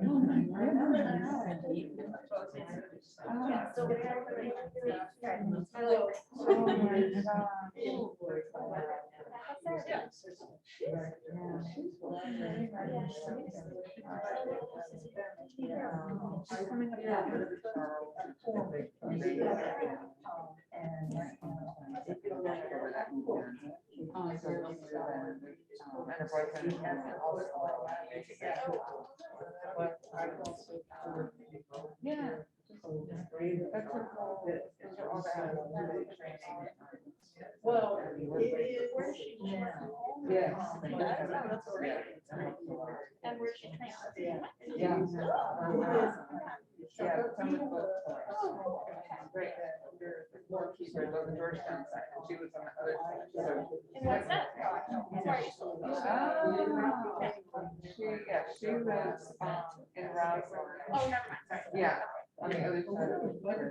Oh my goodness. Yeah. Well, it is. Yes. That's great. And where's she trained? Yeah. Great. More keepers on the Georgetown side, and she was on the other side. And what's that? Where are you still? She was in Roslyn. Oh, never mind. Sorry. Yeah, on the other side of the border.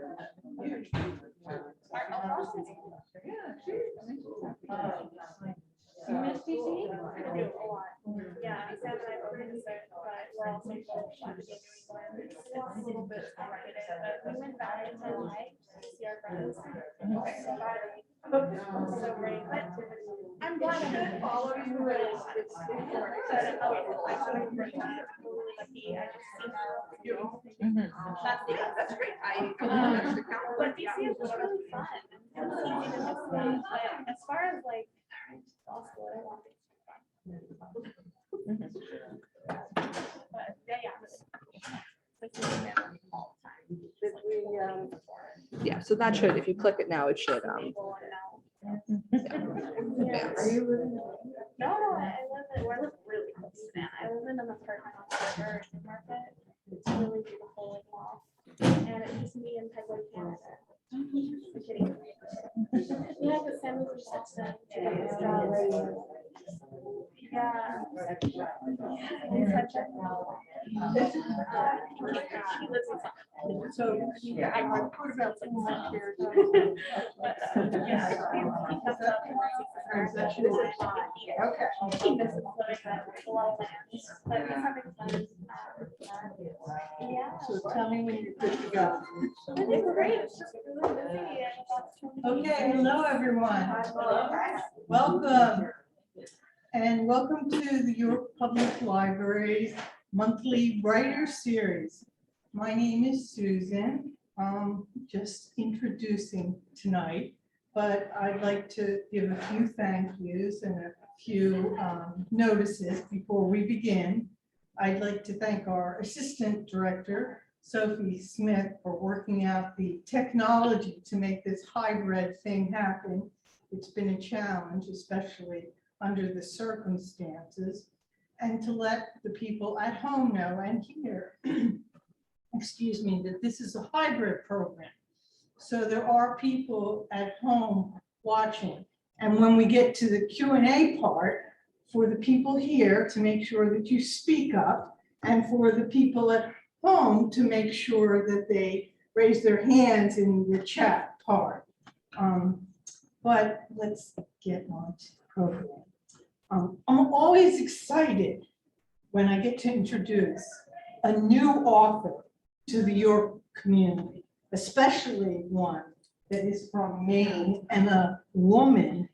Yeah, You miss DC? I do a lot. Yeah, Sam and I both miss it, but we're also both trying to get New England. It's a little bit competitive, but we went back in July to see our friends. So great, but I'm glad I could follow you. It's important. I'm really lucky. I just see how that's great. But DC is just really fun. It's easy to miss things, but as far as like law school, I want but Yeah, so that should, if you click it now, it should. advance. No, I live really close to that. I live in an apartment on Clifford Market. It's really beautiful and well. And it's just me and Peggy Canada. I'm kidding. Yeah, because Sam was in Sutton. Yeah. He's such a he lives in Sutton. So I heard about like one here. But yeah, he comes up and okay. He misses a lot of lands, but he's having fun. Yeah. So tell me when you're good to go. It's great. It's just really busy and Okay, hello everyone. Welcome. And welcome to the York Public Library's monthly writer series. My name is Susan. Just introducing tonight, but I'd like to give a few thank yous and a few notices before we begin. I'd like to thank our Assistant Director, Sophie Smith, for working out the technology to make this hybrid thing happen. It's been a challenge, especially under the circumstances, and to let the people at home know and here, excuse me, that this is a hybrid program. So there are people at home watching. And when we get to the Q&A part, for the people here to make sure that you speak up, and for the people at home to make sure that they raise their hands in the chat part. But let's get on to the program. I'm always excited when I get to introduce a new author to the York community, especially one that is from Maine and a woman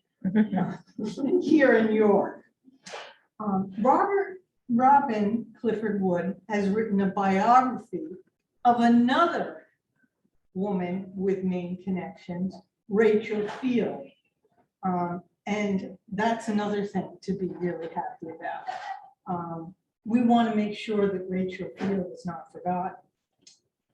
here in York. Robin Clifford Wood has written a biography of another woman with Maine connections, Rachel Field. And that's another thing to be really happy about. We want to make sure that Rachel Field is not forgotten.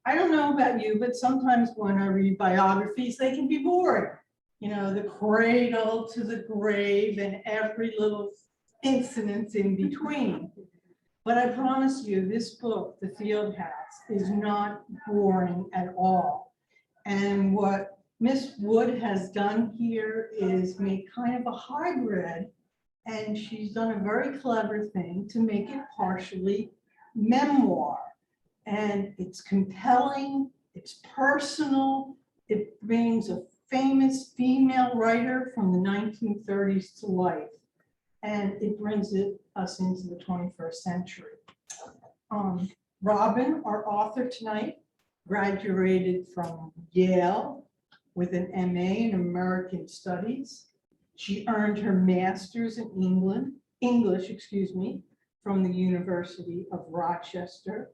I don't know about you, but sometimes when I read biographies, they can be boring. You know, the cradle to the grave and every little incident in between. But I promise you, this book, The Field House, is not boring at all. And what Miss Wood has done here is make kind of a hybrid, and she's done a very clever thing to make it partially memoir. And it's compelling, it's personal, it brings a famous female writer from the 1930s to life. And it brings it us into the 21st century. Robin, our author tonight, graduated from Yale with an MA in American Studies. She earned her master's in English, from the University of Rochester.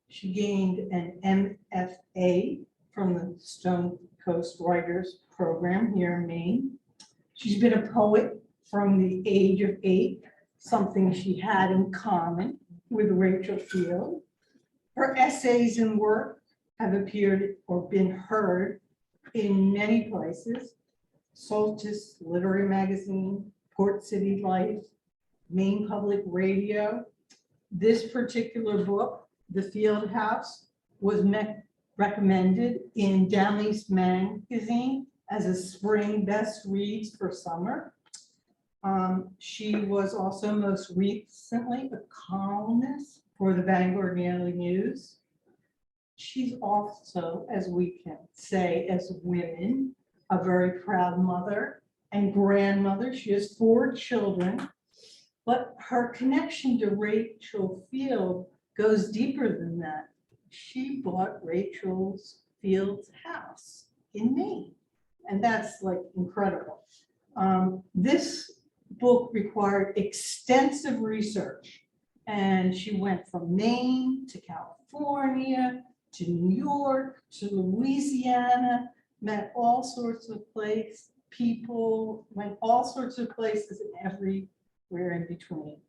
She gained an MFA from the Stone Coast Writers Program here in Maine. She's been a poet from the age of 8, something she had in common with Rachel Field. Her essays and work have appeared or been heard in many places: Solstice Literary Magazine, Port City Life, Maine Public Radio. This particular book, The Field House, was recommended in Down East Magazine as a spring best reads for summer. She was also most recently a columnist for the Bangor Daily News. She's also, as we can say as women, a very proud mother and grandmother. She has 4 children, but her connection to Rachel Field goes deeper than that. She bought Rachel's Field's house in Maine, and that's like incredible. This book required extensive research, and she went from Maine to California to New York to Louisiana, met all sorts of people, went all sorts of places and everywhere in between.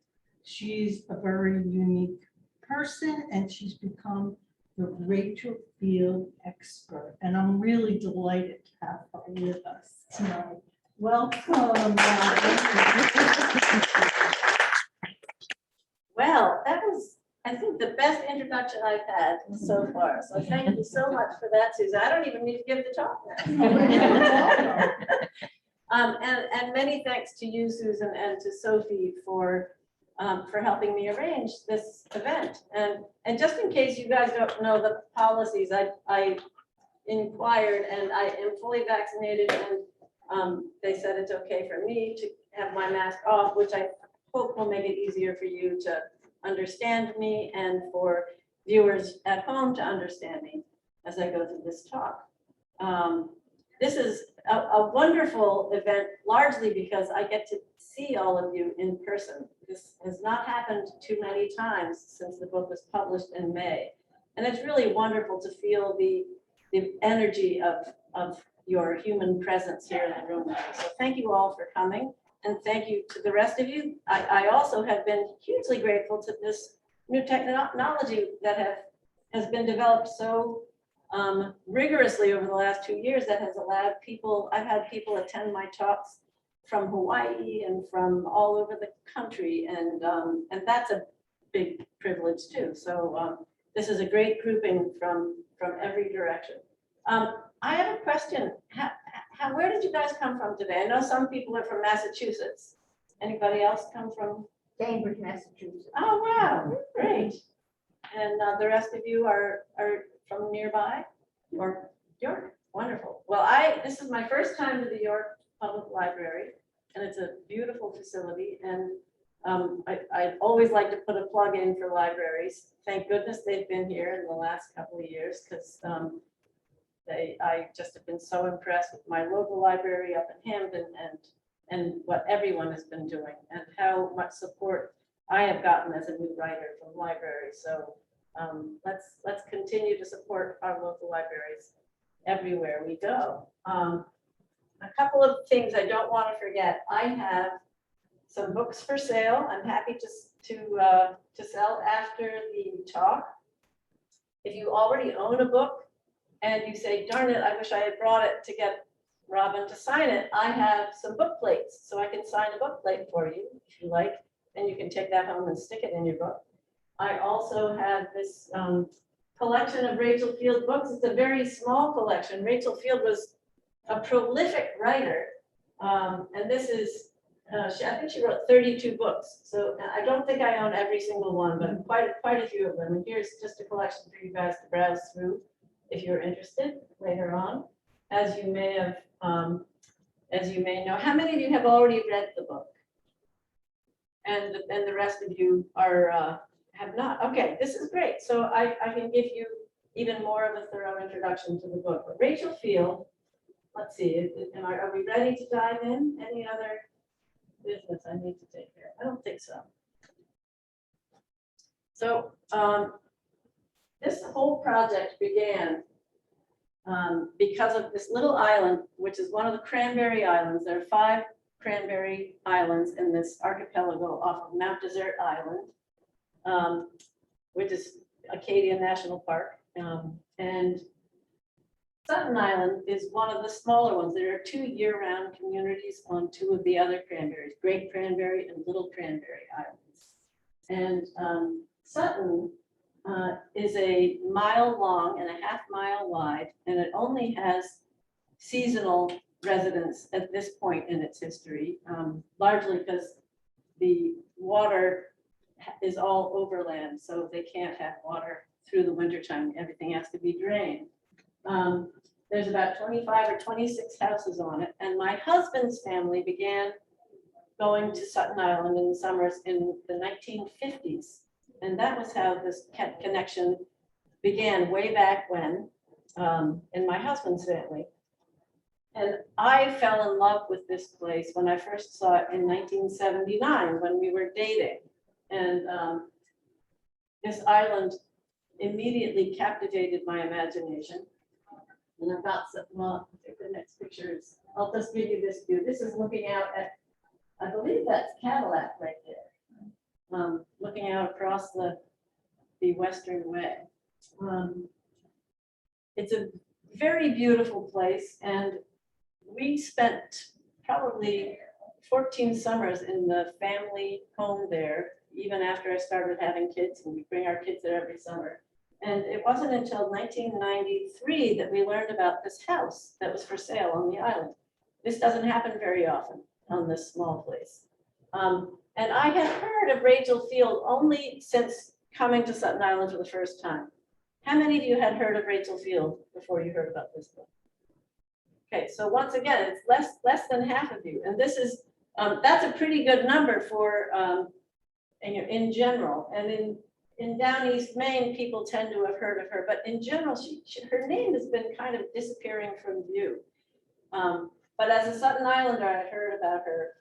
She's a very unique person, and she's become the Rachel Field expert, and I'm really delighted to have her with us tonight. Welcome. Well, that was, I think, the best introduction I've had so far. So thank you so much for that, Susan. I don't even need to give the talk now. And many thanks to you, Susan, and to Sophie for helping me arrange this event. And just in case you guys don't know the policies, I inquired, and I am fully vaccinated, and they said it's okay for me to have my mask off, which I hope will make it easier for you to understand me and for viewers at home to understand me as I go through this talk. This is a wonderful event, largely because I get to see all of you in person. This has not happened too many times since the book was published in May. And it's really wonderful to feel the energy of your human presence here in the room. So thank you all for coming. And thank you to the rest of you. I also have been hugely grateful to this new technology that has been developed so rigorously over the last 2 years that has allowed people, I've had people attend my talks from Hawaii and from all over the country. And that's a big privilege too. So this is a great grouping from every direction. I have a question. Where did you guys come from today? I know some people are from Massachusetts. Anybody else come from? Cambridge, Massachusetts. Oh, wow, great. And the rest of you are from nearby or York? Wonderful. Well, this is my first time to the York Public Library, and it's a beautiful facility. And I always like to put a plug in for libraries. Thank goodness they've been here in the last couple of years, because I just have been so impressed with my local library up in Hamden and what everyone has been doing and how much support I have gotten as a new writer from libraries. So let's continue to support our local libraries everywhere we go. A couple of things I don't want to forget. I have some books for sale. I'm happy to sell after the talk. If you already own a book and you say, darn it, I wish I had brought it to get Robin to sign it, I have some book plates, so I can sign a book plate for you if you like, and you can take that home and stick it in your book. I also have this collection of Rachel Field books. It's a very small collection. Rachel Field was a prolific writer, and this is, I think she wrote 32 books. So I don't think I own every single one, but quite a few of them. And here's just a collection for you guys to browse through if you're interested later on. As you may know, how many of you have already read the book? and the rest of you are, have not. Okay, this is great. So I can give you even more of a thorough introduction to the book. But Rachel Field, let's see, are we ready to dive in? Any other business I need to take care of? I don't think so. So this whole project began because of this little island, which is one of the Cranberry Islands. There are 5 Cranberry Islands in this archipelago off of Mount Desert Island, which is Acadia National Park. And Sutton Island is one of the smaller ones. There are 2 year-round communities on 2 of the other cranberries, Great Cranberry and Little Cranberry Islands. And Sutton is a mile long and a half-mile wide, and it only has seasonal residents at this point in its history, largely because the water is all overland, so they can't have water through the wintertime. Everything has to be drained. There's about 25 or 26 houses on it, and my husband's family began going to Sutton Island in the summers in the 1950s. And that was how this connection began way back when in my husband's family. And I fell in love with this place when I first saw it in 1979 when we were dating. And this island immediately captivated my imagination. And I've got some, well, I think the next picture is, I'll just give you this view. This is looking out at, I believe that's Cadillac right there. Looking out across the Western Way. It's a very beautiful place, and we spent probably 14 summers in the family home there, even after I started having kids, and we bring our kids there every summer. And it wasn't until 1993 that we learned about this house that was for sale on the island. This doesn't happen very often on this small place. And I had heard of Rachel Field only since coming to Sutton Island for the first time. How many of you had heard of Rachel Field before you heard about this book? Okay, so once again, it's less than half of you. And this is, that's a pretty good number for, in general. And in Down East Maine, people tend to have heard of her, but in general, her name has been kind of disappearing from view. But as a Sutton Islander, I heard about her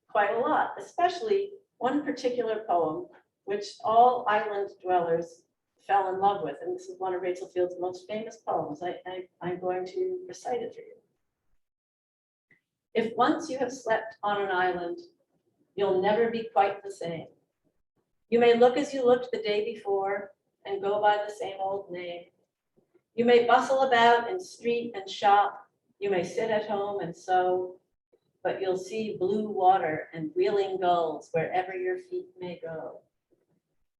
quite a lot, especially one particular poem, which all island dwellers fell in love with. And this is one of Rachel Field's most famous poems. I'm going to recite it for you. If once you have slept on an island, you'll never be quite the same. You may look as you looked the day before and go by the same old name. You may bustle about in street and shop. You may sit at home and sew, but you'll see blue water and wheeling gulls wherever your feet may go.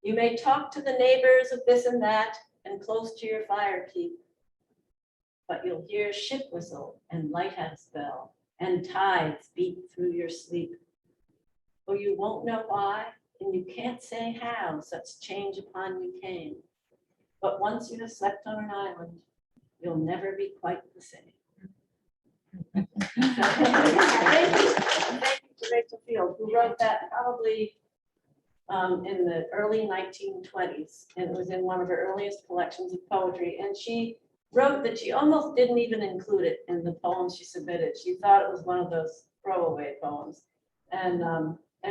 You may talk to the neighbors of this and that and close to your fire keep, but you'll hear ship whistle and lighthouse bell and tides beat through your sleep. Oh, you won't know why, and you can't say how such change upon you came. But once you have slept on an island, you'll never be quite the same. Thank you to Rachel Field, who wrote that probably in the early 1920s, and it was in one of her earliest collections of poetry. And she wrote that she almost didn't even include it in the poems she submitted. She thought it was one of those throwaway poems, and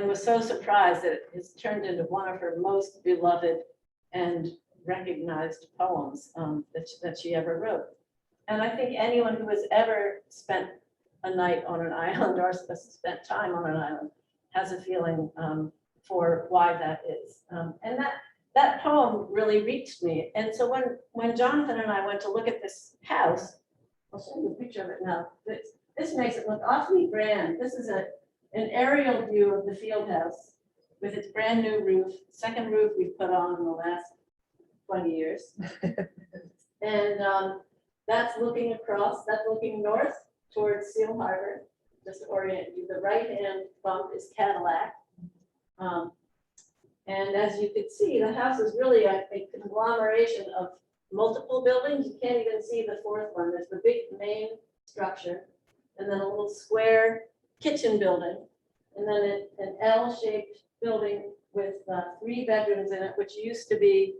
was so surprised that it has turned into one of her most beloved and recognized poems that she ever wrote. And I think anyone who has ever spent a night on an island or spent time on an island has a feeling for why that is. And that poem really reached me. And so when Jonathan and I went to look at this house, I'll show you a picture of it now. This makes it look awfully grand. This is an aerial view of the field house with its brand new roof, second roof we've put on in the last 20 years. And that's looking across, that's looking north towards Seal Harbor, just to orient you. The right-hand bump is Cadillac. And as you can see, the house is really a conglomeration of multiple buildings. You can't even see the fourth one. There's the big main structure, and then a little square kitchen building, and then an L-shaped building with 3 bedrooms in it, which used to be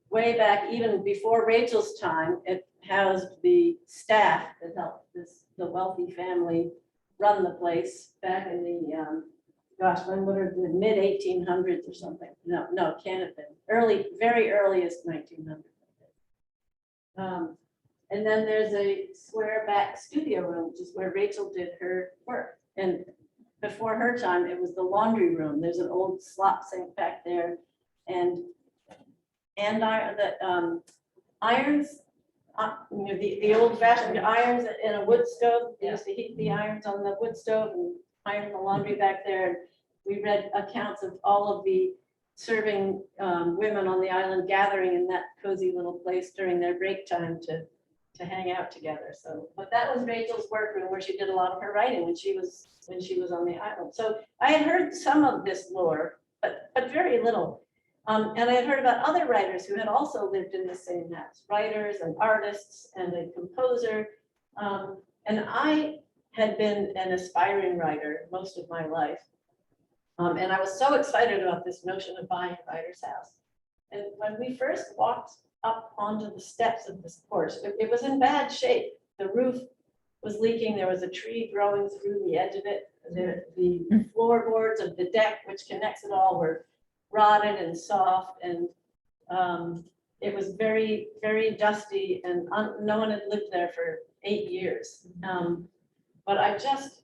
way back, even before Rachel's time, it housed the staff that helped the wealthy family run the place back in the, gosh, when would it have been, mid 1800s or something? No, it can't have been. Very earliest 1900s. And then there's a square back studio room, which is where Rachel did her work. And before her time, it was the laundry room. There's an old slop sink back there. And irons, the old fashioned irons in a wood stove. They used to heat the irons on the wood stove and iron the laundry back there. We read accounts of all of the serving women on the island gathering in that cozy little place during their break time to hang out together. So, but that was Rachel's workroom where she did a lot of her writing when she was on the island. So I had heard some of this lore, but very little. And I had heard about other writers who had also lived in the same house, writers and artists and a composer. And I had been an aspiring writer most of my life. And I was so excited about this notion of buying a writer's house. And when we first walked up onto the steps of this porch, it was in bad shape. The roof was leaking. There was a tree growing through the edge of it. The floorboards of the deck, which connects it all, were rotted and soft. And it was very, very dusty, and no one had lived there for 8 years. But I just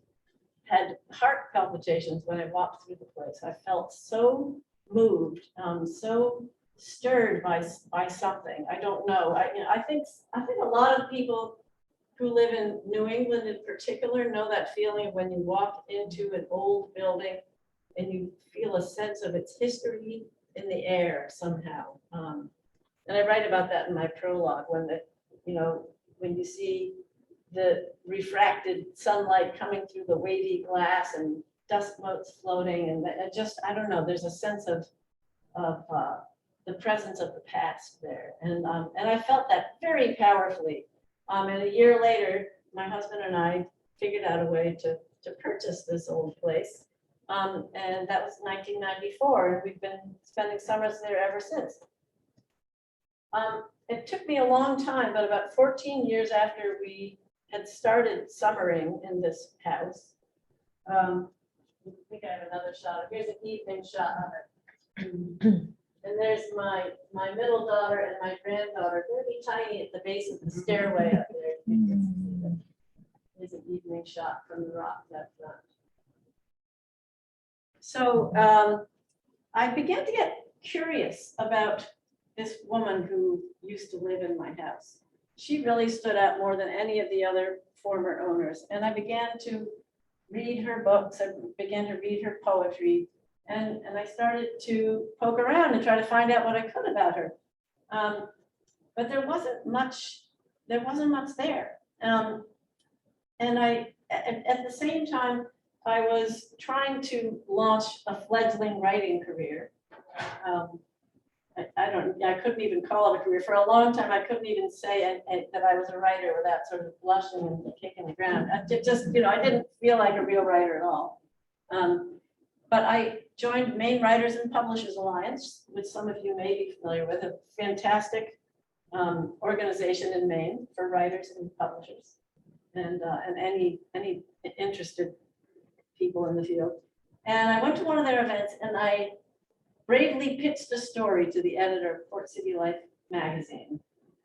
had heart palpitations when I walked through the place. I felt so moved, so stirred by something. I don't know. I think a lot of people who live in New England in particular know that feeling when you walk into an old building and you feel a sense of its history in the air somehow. And I write about that in my prologue when when you see the refracted sunlight coming through the wavy glass and dust motes floating, and I don't know, there's a sense of the presence of the past there. And I felt that very powerfully. And a year later, my husband and I figured out a way to purchase this old place. And that was 1994, and we've been spending summers there ever since. It took me a long time, but about 14 years after we had started summering in this house. I think I have another shot. Here's an evening shot of it. And there's my middle daughter and my granddaughter, really tiny at the base of the stairway up there. Here's an evening shot from the rock that front. So I began to get curious about this woman who used to live in my house. She really stood out more than any of the other former owners. And I began to read her books, I began to read her poetry, and I started to poke around and try to find out what I could about her. But there wasn't much there. And at the same time, I was trying to launch a fledgling writing career. I couldn't even call it a career. For a long time, I couldn't even say that I was a writer without sort of blushing and kicking the ground. I didn't feel like a real writer at all. But I joined Maine Writers and Publishers Alliance, which some of you may be familiar with, a fantastic organization in Maine for writers and publishers, and any interested people in the field. And I went to one of their events, and I bravely pitched a story to the editor of Port City Life magazine.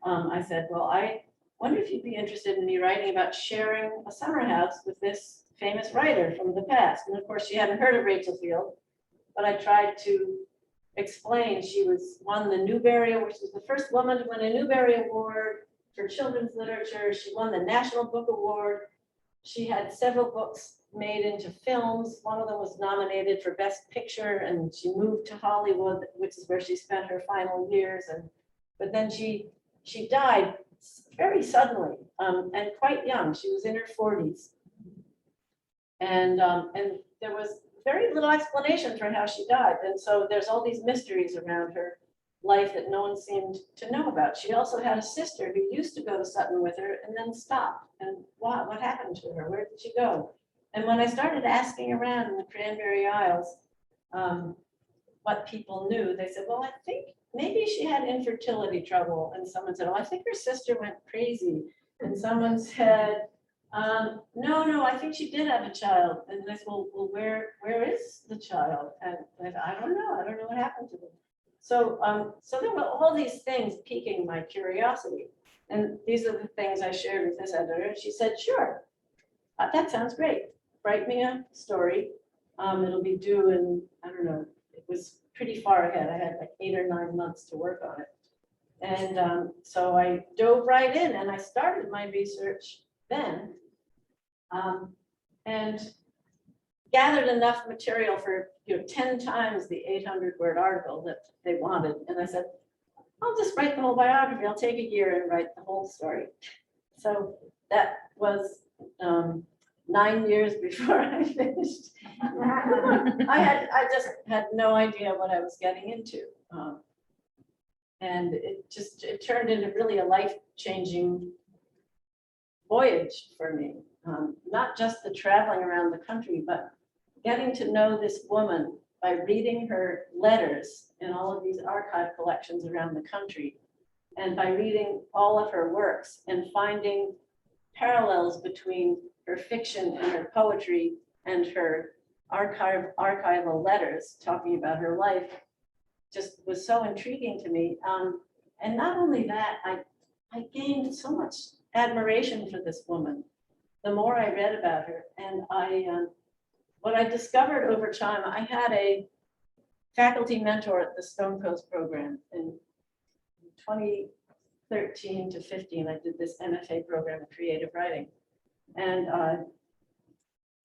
I said, well, I wonder if you'd be interested in me writing about sharing a summer house with this famous writer from the past. And of course, she hadn't heard of Rachel Field, but I tried to explain she won the Newbery, which was the first woman to win a Newbery Award for children's literature. She won the National Book Award. She had several books made into films. One of them was nominated for Best Picture, and she moved to Hollywood, which is where she spent her final years. But then she died very suddenly and quite young. She was in her 40s. And there was very little explanation for how she died. And so there's all these mysteries around her life that no one seemed to know about. She also had a sister who used to go to Sutton with her and then stopped. And wow, what happened to her? Where did she go? And when I started asking around in the Cranberry Isles, what people knew, they said, well, I think maybe she had infertility trouble. And someone said, oh, I think her sister went crazy. And someone said, no, I think she did have a child. And they said, well, where is the child? And I said, I don't know what happened to them. So there were all these things piquing my curiosity. And these are the things I shared with this editor. And she said, sure, that sounds great. Write me a story. It'll be due in, I don't know, it was pretty far ahead. I had like 8 or 9 months to work on it. And so I dove right in and I started my research then and gathered enough material for 10 times the 800-word article that they wanted. And I said, I'll just write the whole biography. I'll take a year and write the whole story. So that was 9 years before I finished. I just had no idea what I was getting into. And it turned into really a life-changing voyage for me. Not just the traveling around the country, but getting to know this woman by reading her letters in all of these archive collections around the country, and by reading all of her works and finding parallels between her fiction and her poetry and her archival letters talking about her life just was so intriguing to me. And not only that, I gained so much admiration for this woman the more I read about her. And what I discovered over time, I had a faculty mentor at the Stone Coast program in 2013 to 15. I did this MFA program in creative writing. And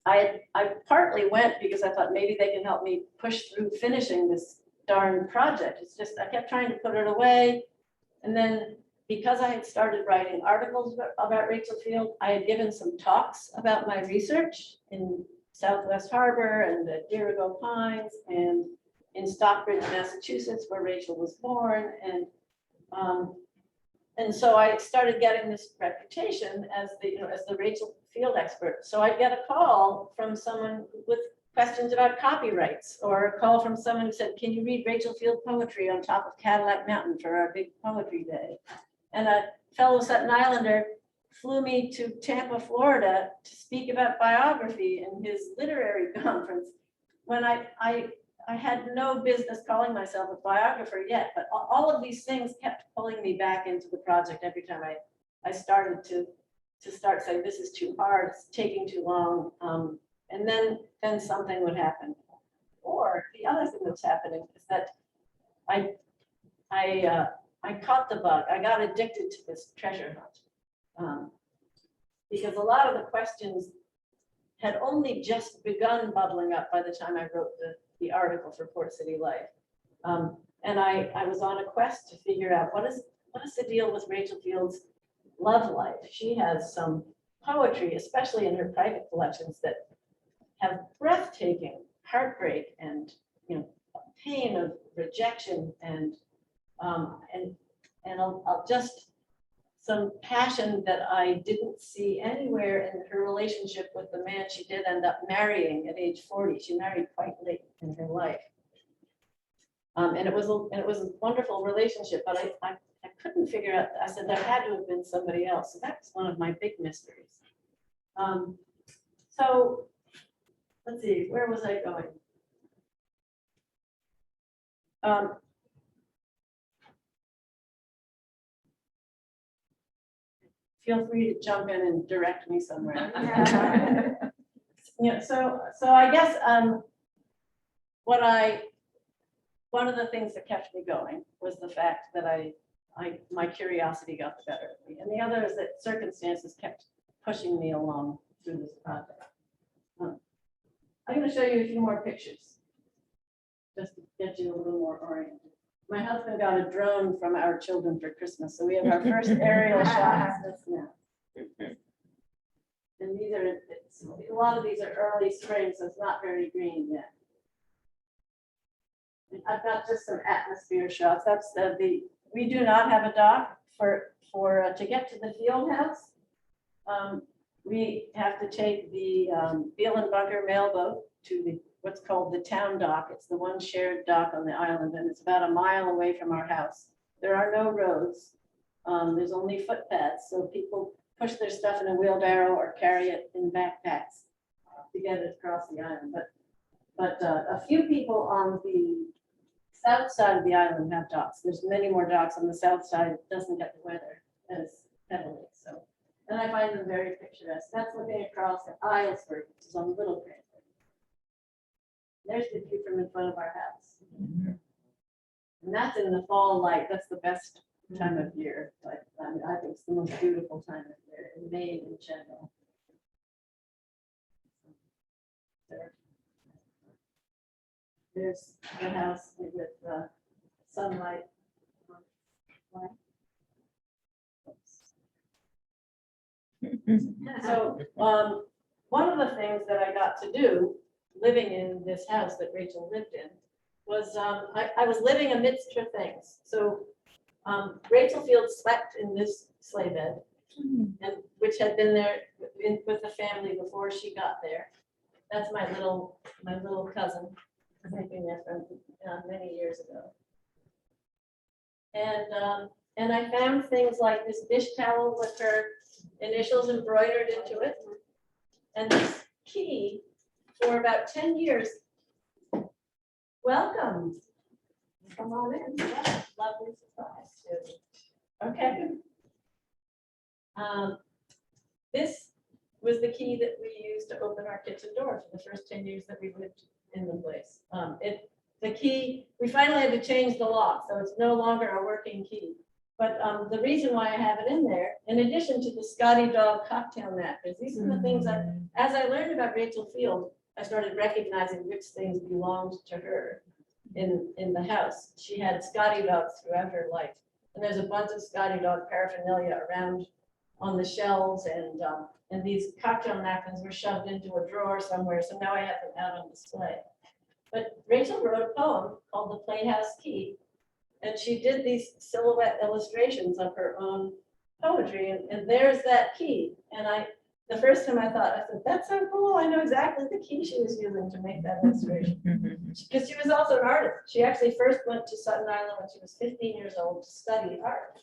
I partly went because I thought maybe they can help me push through finishing this darn project. It's just, I kept trying to put it away. And then because I had started writing articles about Rachel Field, I had given some talks about my research in Southwest Harbor and the Dirigo Pines and in Stockbridge, Massachusetts, where Rachel was born. And so I started getting this reputation as the Rachel Field expert. So I'd get a call from someone with questions about copyrights, or a call from someone who said, can you read Rachel Field poetry on top of Cadillac Mountain for our big poetry day? And a fellow Sutton Islander flew me to Tampa, Florida to speak about biography in his literary conference when I had no business calling myself a biographer yet, but all of these things kept pulling me back into the project every time I started to start saying, this is too hard, it's taking too long. And then something would happen. Or the other thing that's happening is that I caught the bug. I got addicted to this treasure hunt. Because a lot of the questions had only just begun bubbling up by the time I wrote the article for Port City Life. And I was on a quest to figure out what is the deal with Rachel Field's love life. She has some poetry, especially in her private collections, that have breathtaking heartbreak and pain of rejection and I'll just some passion that I didn't see anywhere in her relationship with the man she did end up marrying at age 40. She married quite late in her life. And it was a wonderful relationship, but I couldn't figure out, I said there had to have been somebody else. So that's one of my big mysteries. So let's see, where was I going? Feel free to jump in and direct me somewhere. So I guess one of the things that kept me going was the fact that my curiosity got the better of me, and the other is that circumstances kept pushing me along through this project. I'm going to show you a few more pictures just to get you a little more oriented. My husband got a drone from our children for Christmas, so we have our first aerial shots now. And these are, a lot of these are early spring, so it's not very green yet. And I've got just some atmosphere shots. That's we do not have a dock to get to the field house. we have to take the Beal and Bunker mailboat to the, what's called the town dock. It's the one shared dock on the island, and it's about a mile away from our house. There are no roads. There's only footpaths, so people push their stuff in a wheelbarrow or carry it in backpacks to get it across the island. But a few people on the south side of the island have docks. There's many more docks on the south side. It doesn't get the weather as heavily, so. And I find them very picturesque. That's looking across at Islesford, which is on Little Cranford. There's the view from in front of our house. And that's in the fall light. That's the best time of year. But I mean, I think it's the most beautiful time of year in Maine in general. There's the house with sunlight. So one of the things that I got to do living in this house that Rachel lived in was I was living amidst her things. So Rachel Field slept in this sleigh bed, and which had been there with the family before she got there. That's my little cousin. I've been there from many years ago. And I found things like this dish towel with her initials embroidered into it, and this key for about 10 years. Welcome. Come on in. Yeah, lovely surprise too. Okay. This was the key that we used to open our kitchen door for the first 10 years that we lived in the place. The key, we finally had to change the lock, so it's no longer a working key. But the reason why I have it in there, in addition to the Scotty Dog cocktail napkins, these are the things that, as I learned about Rachel Field, I started recognizing which things belonged to her in the house. She had Scotty Dogs throughout her life. And there's a bunch of Scotty Dog paraphernalia around on the shelves, and these cocktail napkins were shoved into a drawer somewhere. So now I have them out on display. But Rachel wrote a poem called The Playhouse Key. And she did these silhouette illustrations of her own poetry. And there's that key. And the first time I said, that's so cool. I know exactly the key she was using to make that illustration. Because she was also an artist. She actually first went to Sutton Island when she was 15 years old to study art.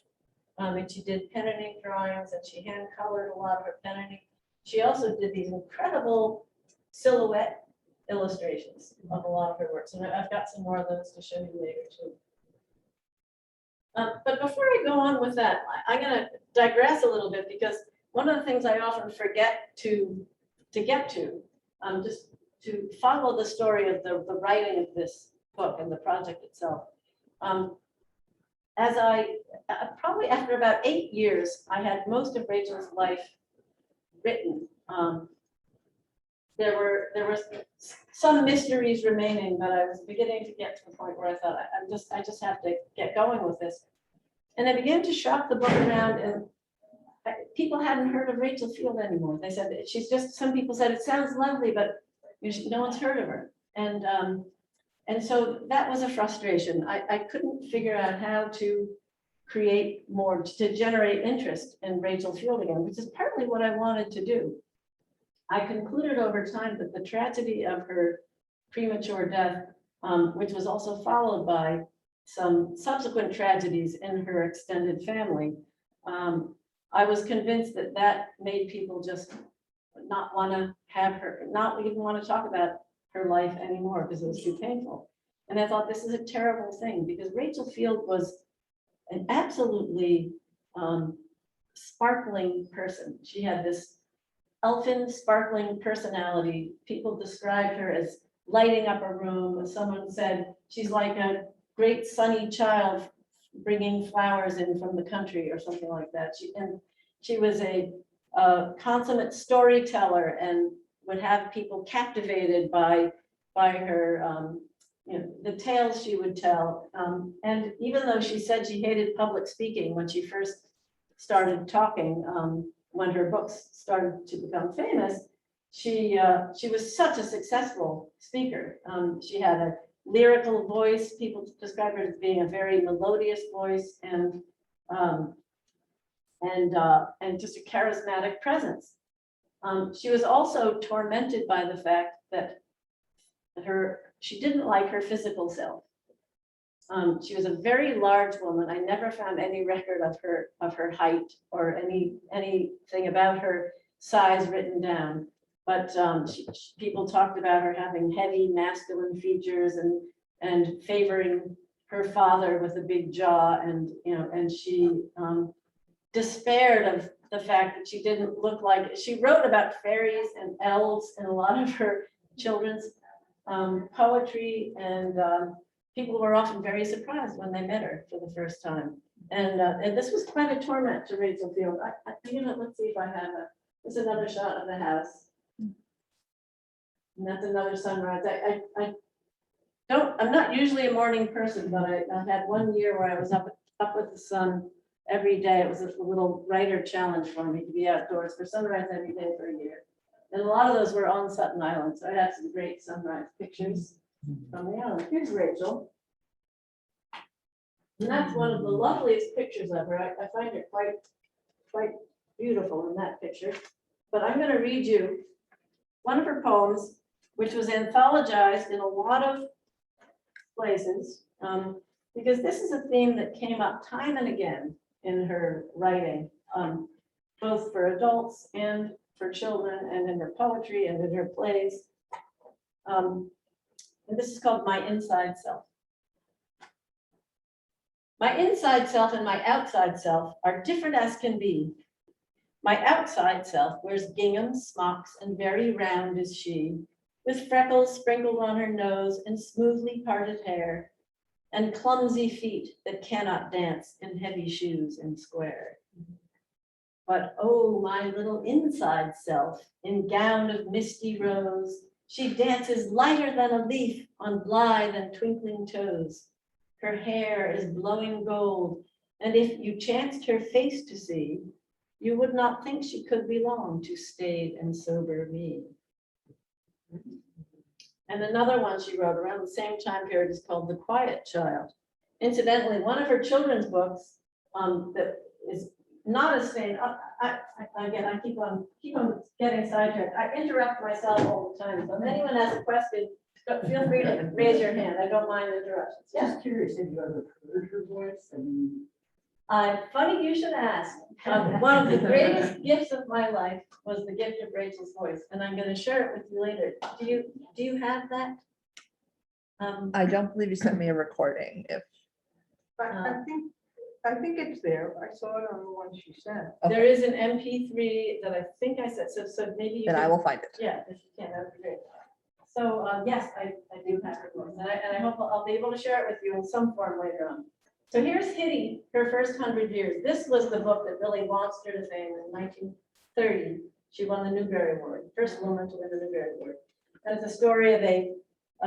And she did pen and ink drawings, and she hand colored a lot of her pen and ink. She also did these incredible silhouette illustrations of a lot of her works. And I've got some more of those to show you later too. But before I go on with that, I'm going to digress a little bit, because one of the things I often forget to get to, just to follow the story of the writing of this book and the project itself. As probably after about 8 years, I had most of Rachel's life written. There were some mysteries remaining, but I was beginning to get to the point where I thought I just have to get going with this. And I began to shop the book around, and people hadn't heard of Rachel Field anymore. They said some people said it sounds lovely, but no one's heard of her. And so that was a frustration. I couldn't figure out how to create more, to generate interest in Rachel Field again, which is partly what I wanted to do. I concluded over time that the tragedy of her premature death, which was also followed by some subsequent tragedies in her extended family, I was convinced that made people just not want to have her, not even want to talk about her life anymore because it was too painful. And I thought, this is a terrible thing, because Rachel Field was an absolutely sparkling person. She had this elfin, sparkling personality. People described her as lighting up a room. Someone said she's like a great sunny child bringing flowers in from the country or something like that. She was a consummate storyteller and would have people captivated by her, the tales she would tell. And even though she said she hated public speaking when she first started talking, when her books started to become famous, she was such a successful speaker. She had a lyrical voice. People describe her as being a very melodious voice, and just a charismatic presence. She was also tormented by the fact that she didn't like her physical self. She was a very large woman. I never found any record of her height or anything about her size written down. But people talked about her having heavy masculine features and favoring her father with a big jaw, and she despaired of the fact that she didn't look like. She wrote about fairies and elves in a lot of her children's poetry, and people were often very surprised when they met her for the first time. And this was quite a torment to Rachel Field. Let's see if I have this is another shot of the house. And that's another sunrise. I'm not usually a morning person, but I had one year where I was up with the sun every day. It was a little writer challenge for me to be outdoors for sunrise every day for a year. And a lot of those were on Sutton Island. So I had some great sunrise pictures from the island. Here's Rachel. And that's one of the loveliest pictures of her. I find it quite beautiful in that picture. But I'm going to read you one of her poems, which was anthologized in a lot of places, because this is a theme that came up time and again in her writing, both for adults and for children, and in her poetry and in her plays. And this is called My Inside Self. My inside self and my outside self are different as can be. My outside self wears gingham, smocks, and very round is she, with freckles sprinkled on her nose and smoothly parted hair, and clumsy feet that cannot dance in heavy shoes and square. But oh, my little inside self, in gown of misty rose, she dances lighter than a leaf on blithe and twinkling toes. Her hair is blowing gold, and if you chanced her face to see, you would not think she could belong to staid and sober me. And another one she wrote around the same time period is called The Quiet Child. Incidentally, one of her children's books that is not as famous. Again, I keep on getting sidetracked. I interrupt myself all the time. So if anyone has a question, feel free to raise your hand. I don't mind interruptions. Yeah. Just curious if you ever heard her voice. Funny you should ask. One of the greatest gifts of my life was the gift of Rachel's voice, and I'm going to share it with you later. Do you have that? I don't believe you sent me a recording. If I think it's there. I saw it on the one she sent. There is an MP3 that I think I said, so maybe you then I can- will find it. Yeah, if you can, that would be great. So yes, I do have her voice, and I hope I'll be able to share it with you in some form later on. So here's Hitty, her first 100 years. This was the book that really launched her to fame in 1930. She won the Newbery Award, first woman to win the Newbery Award. And it's a story of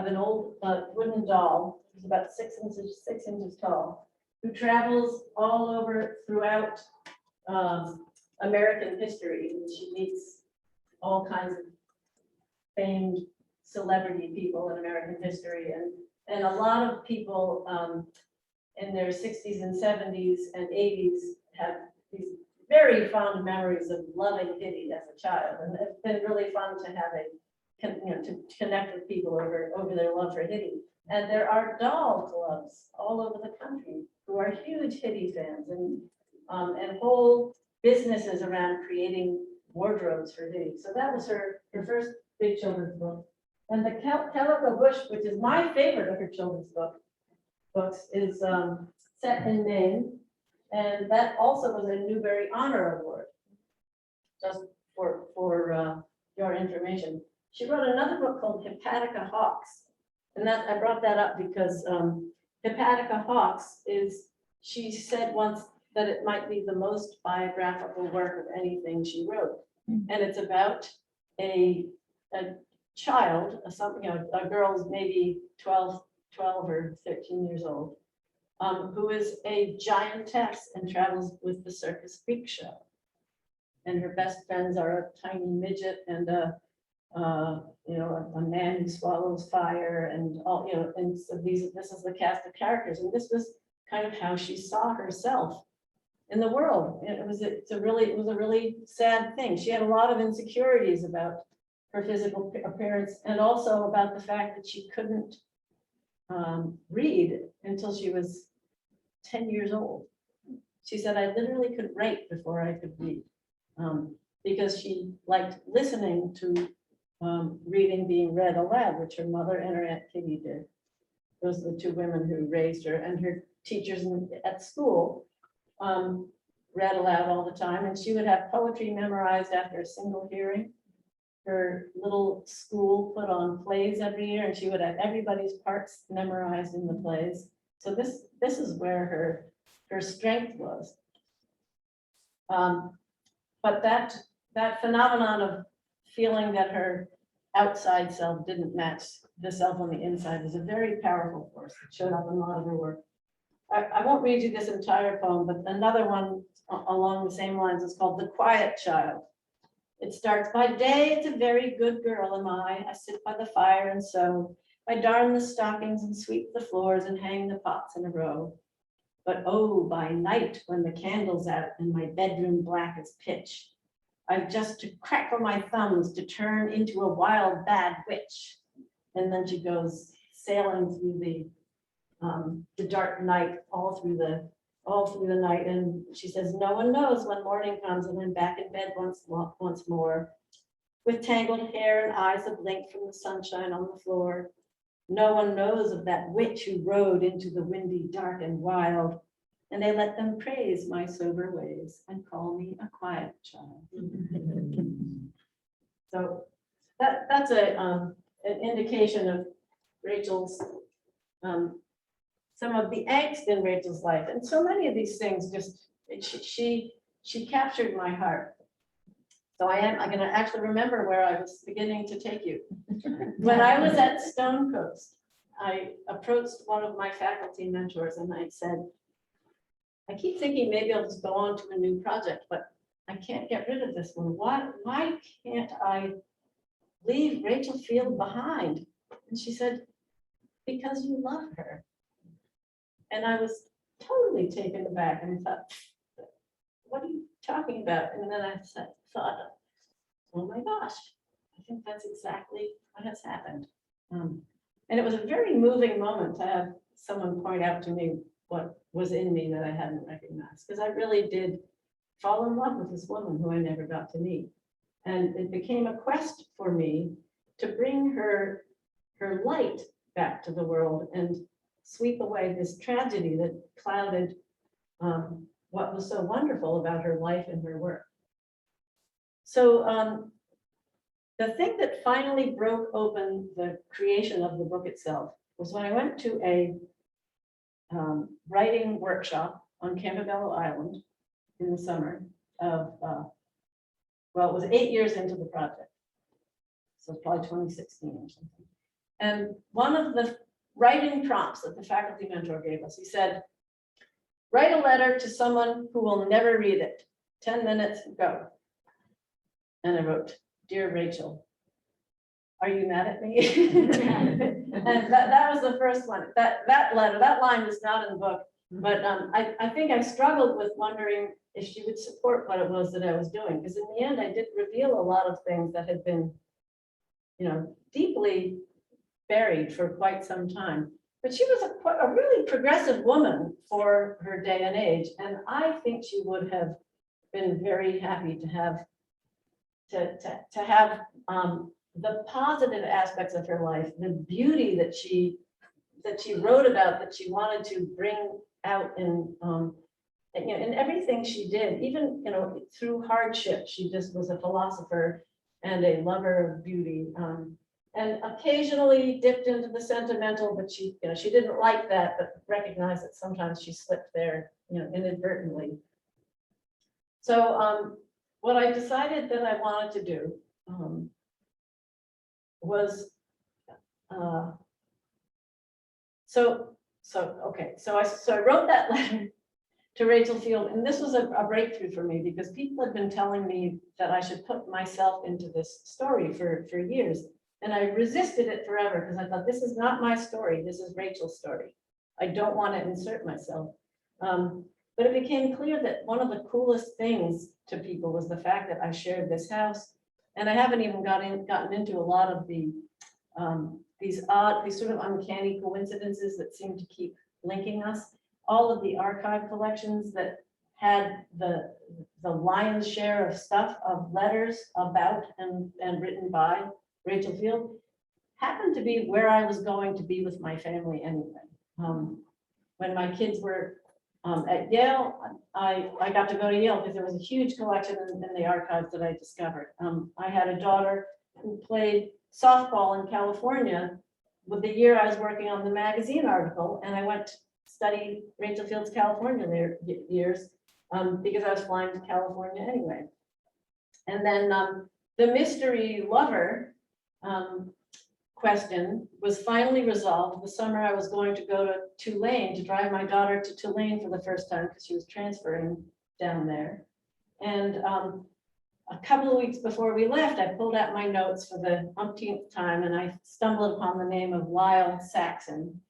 an old wooden doll, who's about 6 inches tall, who travels all over throughout American history. And she meets all kinds of famed celebrity people in American history. And a lot of people in their 60s and 70s and 80s have these very fond memories of loving Hitty as a child. And it's been really fun to have to connect with people over their love for Hitty. And there are doll clubs all over the country who are huge Hitty fans, and whole businesses around creating wardrobes for Hitty. So that was her first big children's book. And the Calico Bush, which is my favorite of her children's books, is set in Maine. And that also was a Newbery Honor Award, just for your information. She wrote another book called Hepatica Hawks. And that I brought that up because Hepatica Hawks she said once that it might be the most biographical work of anything she wrote. And it's about a child, a girl's maybe 12 or 13 years old, who is a giantess and travels with the circus freak show. And her best friends are a tiny midget and a man who swallows fire, and all, and so this is the cast of characters. And this was kind of how she saw herself in the world. It was a really sad thing. She had a lot of insecurities about her physical appearance and also about the fact that she couldn't read until she was 10 years old. She said, I literally could write before I could read, because she liked listening to reading being read aloud, which her mother and her Aunt Kitty did. Those are the two women who raised her, and her teachers at school read aloud all the time, and she would have poetry memorized after a single hearing. Her little school put on plays every year, and she would have everybody's parts memorized in the plays. So this is where her strength was. But that phenomenon of feeling that her outside self didn't match the self on the inside is a very powerful force that showed up in a lot of her work. I won't read you this entire poem, but another one along the same lines is called The Quiet Child. It starts, by day, it's a very good girl am I. I sit by the fire and sew. I darn the stockings and sweep the floors and hang the pots in a row. But oh, by night, when the candle's out and my bedroom black as pitch, I've just to crackle my thumbs to turn into a wild, bad witch. And then she goes sailing through the dark night, all through the night. And she says, no one knows when morning comes and I'm back in bed once more, with tangled hair and eyes ablink from the sunshine on the floor. No one knows of that witch who rode into the windy, dark and wild, and they let them praise my sober ways and call me a quiet child. So that's an indication of Rachel's, some of the angst in Rachel's life. And so many of these things just, she captured my heart. So I'm going to actually remember where I was beginning to take you. When I was at Stone Coast, I approached one of my faculty mentors and I said, I keep thinking maybe I'll just go on to a new project, but I can't get rid of this one. Why can't I leave Rachel Field behind? And she said, because you love her. And I was totally taken aback and thought, what are you talking about? And then I thought, oh my gosh, I think that's exactly what has happened. And it was a very moving moment to have someone point out to me what was in me that I hadn't recognized, because I really did fall in love with this woman who I never got to meet. And it became a quest for me to bring her light back to the world and sweep away this tragedy that clouded what was so wonderful about her life and her work. So the thing that finally broke open the creation of the book itself was when I went to a writing workshop on Campobello Island in the summer of, well, it was 8 years into the project. So it's probably 2016 or something. And one of the writing prompts that the faculty mentor gave us, he said, write a letter to someone who will never read it. 10 minutes, go. And I wrote, Dear Rachel, are you mad at me? And that was the first one. That letter, that line was not in the book, but I think I struggled with wondering if she would support what it was that I was doing, because in the end, I did reveal a lot of things that had been, deeply buried for quite some time. But she was a really progressive woman for her day and age, and I think she would have been very happy to have the positive aspects of her life, the beauty that she wrote about, that she wanted to bring out in everything she did, even through hardship. She just was a philosopher and a lover of beauty, and occasionally dipped into the sentimental, but she didn't like that, but recognized that sometimes she slipped there inadvertently. So what I decided that I wanted to do was so I wrote that letter to Rachel Field, and this was a breakthrough for me, because people had been telling me that I should put myself into this story for years, and I resisted it forever because I thought, this is not my story, this is Rachel's story. I don't want to insert myself. But it became clear that one of the coolest things to people was the fact that I shared this house. And I haven't even gotten into a lot of the, these sort of uncanny coincidences that seem to keep linking us. All of the archive collections that had the lion's share of stuff, of letters about and written by Rachel Field, happened to be where I was going to be with my family anyway. When my kids were at Yale, I got to go to Yale because there was a huge collection in the archives that I discovered. I had a daughter who played softball in California with the year I was working on the magazine article, and I went to study Rachel Field's California years because I was flying to California anyway. And then the mystery lover question was finally resolved the summer I was going to go to Tulane to drive my daughter to Tulane for the first time because she was transferring down there. And a couple of weeks before we left, I pulled out my notes for the umpteenth time and I stumbled upon the name of Lyle Saxon.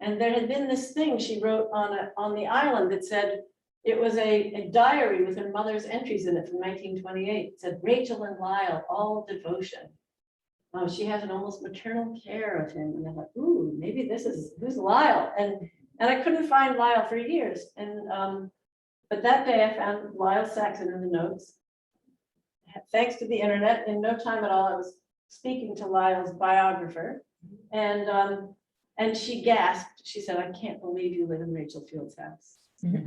And there had been this thing she wrote on the island that said, it was a diary with her mother's entries in it from 1928. It said, Rachel and Lyle, all devotion. She has an almost maternal care of him. And I'm like, ooh, maybe this is, who's Lyle? And I couldn't find Lyle for years. And but that day I found Lyle Saxon in the notes. Thanks to the internet, in no time at all, I was speaking to Lyle's biographer. And she gasped. She said, I can't believe you live in Rachel Field's house.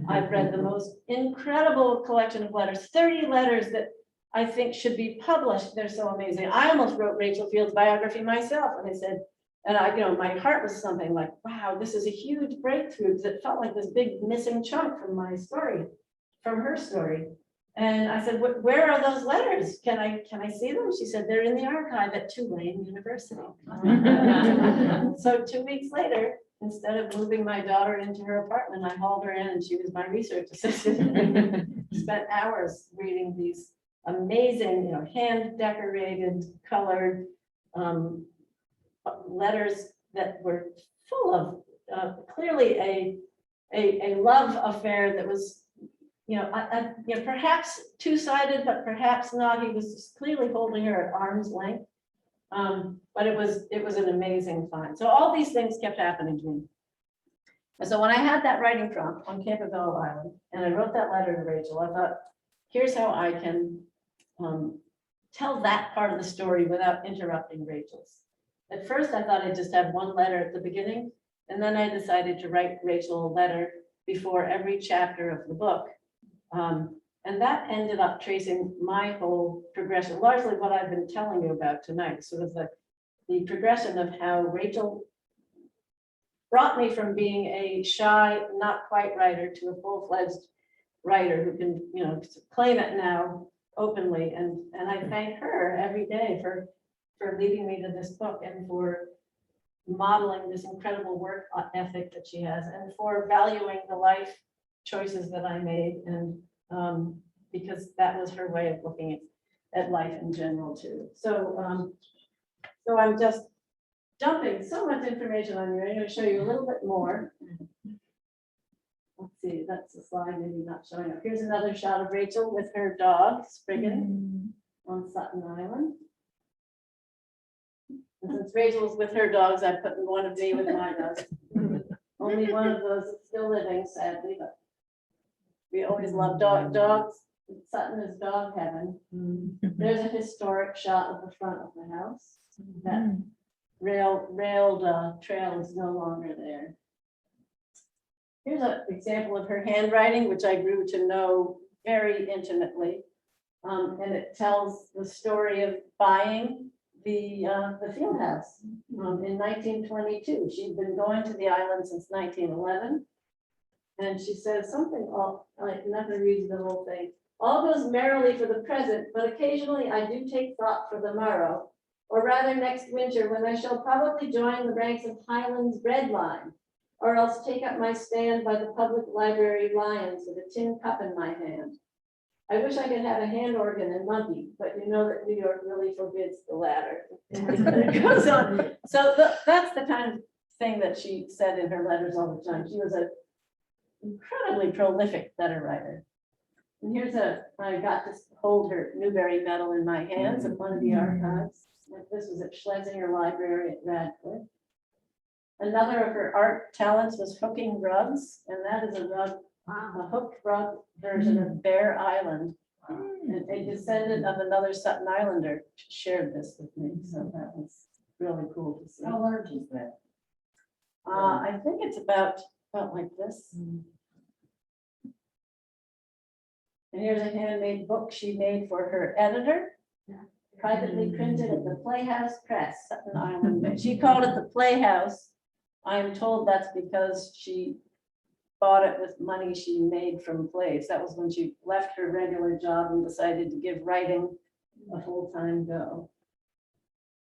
I've read the most incredible collection of letters, 30 letters that I think should be published. They're so amazing. I almost wrote Rachel Field's biography myself. And I said, and my heart was something like, wow, this is a huge breakthrough because it felt like this big missing chunk from my story, from her story. And I said, where are those letters? Can I see them? She said, they're in the archive at Tulane University. So 2 weeks later, instead of moving my daughter into her apartment, I hauled her in and she was my research assistant. Spent hours reading these amazing, hand decorated, colored letters that were full of clearly a love affair that was, perhaps two-sided, but perhaps not. He was just clearly holding her at arm's length. But it was an amazing find. So all these things kept happening to me. And so when I had that writing prompt on Campobello Island, and I wrote that letter to Rachel, I thought, here's how I can tell that part of the story without interrupting Rachel's. At first, I thought I'd just have one letter at the beginning, and then I decided to write Rachel a letter before every chapter of the book. And that ended up tracing my whole progression, largely what I've been telling you about tonight, sort of the progression of how Rachel brought me from being a shy, not quite writer to a full-fledged writer who can, claim it now openly. And I thank her every day for leading me to this book and for modeling this incredible work ethic that she has and for valuing the life choices that I made. And because that was her way of looking at life in general too. So I'm just dumping so much information on you. I'm going to show you a little bit more. Let's see, that's the slide maybe not showing up. Here's another shot of Rachel with her dog, Spriggan, on Sutton Island. And since Rachel's with her dogs, I put one of me with my dogs. Only one of those is still living, sadly, but we always love dogs. Sutton is dog heaven. There's a historic shot of the front of the house. That railed trail is no longer there. Here's an example of her handwriting, which I grew to know very intimately. And it tells the story of buying the field house in 1922. She'd been going to the island since 1911. And she says something, I'm not going to read the whole thing. All goes merrily for the present, but occasionally I do take thought for the morrow, or rather next winter, when I shall probably join the ranks of Highland's Red Line, or else take up my stand by the public library lions with a tin cup in my hand. I wish I could have a hand organ in Monkey, but you know that New York really forbids the latter. It goes on. So that's the kind of thing that she said in her letters all the time. She was a incredibly prolific letter writer. And I got to hold her Newbery Medal in my hands at one of the archives. This was at Schlesinger Library at Radcliffe. Another of her art talents was hooking rugs, and that is a rug, a hooked rug version of Bear Island. And a descendant of another Sutton Islander shared this with me, so that was really cool to see. How large is that? I think it's about like this. And here's a handmade book she made for her editor, privately printed at the Playhouse Press, Sutton Island. She called it the Playhouse. I am told that's because she bought it with money she made from plays. That was when she left her regular job and decided to give writing a full-time go.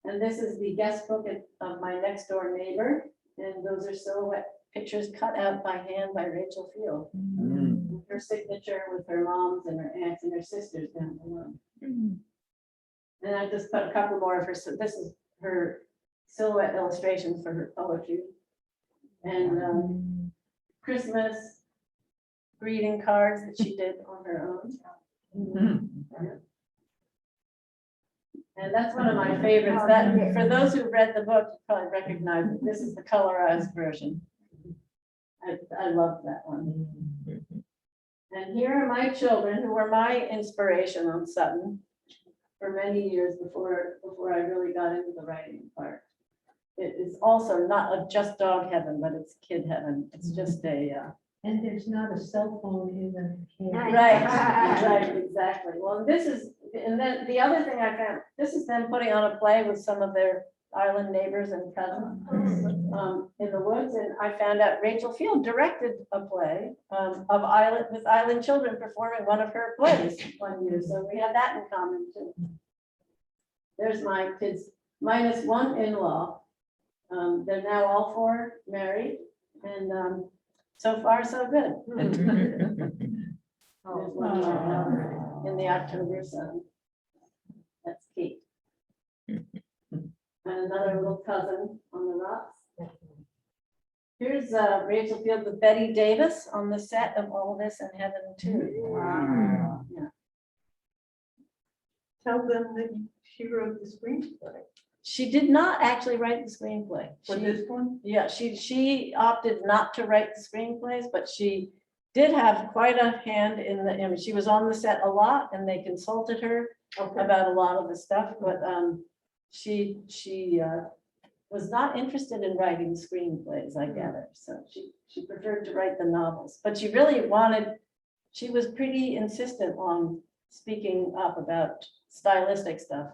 And this is the guest book of my next door neighbor. And those are silhouette pictures cut out by hand by Rachel Field. Her signature with her moms and her aunts and her sisters down below. And I just put a couple more of her, so this is her silhouette illustrations for her poetry. And Christmas greeting cards that she did on her own. And that's one of my favorites. That, for those who've read the book, you probably recognize it. This is the colorized version. I love that one. And here are my children who were my inspiration on Sutton for many years before I really got into the writing part. It is also not just dog heaven, but it's kid heaven. It's just a And there's not a cell phone in the camp. right, exactly. Well, this is, and then the other thing I found, this is them putting on a play with some of their island neighbors and cousins in the woods. And I found out Rachel Field directed a play with island children performing one of her plays one year. So we have that in common too. There's my kids, minus one in-law. They're now all four married, and so far so good. There's one more in the October sun. That's Kate. And another little cousin on the rocks. Here's Rachel Field with Betty Davis on the set of All This in Heaven too. Wow. Yeah. Tell them that she wrote the screenplay. She did not actually write the screenplay. For this one? Yeah, she opted not to write the screenplays, but she did have quite a hand in the, I mean, she was on the set a lot and they consulted her about a lot of the stuff, but she was not interested in writing screenplays, I gather. So she preferred to write the novels, but she really wanted, she was pretty insistent on speaking up about stylistic stuff.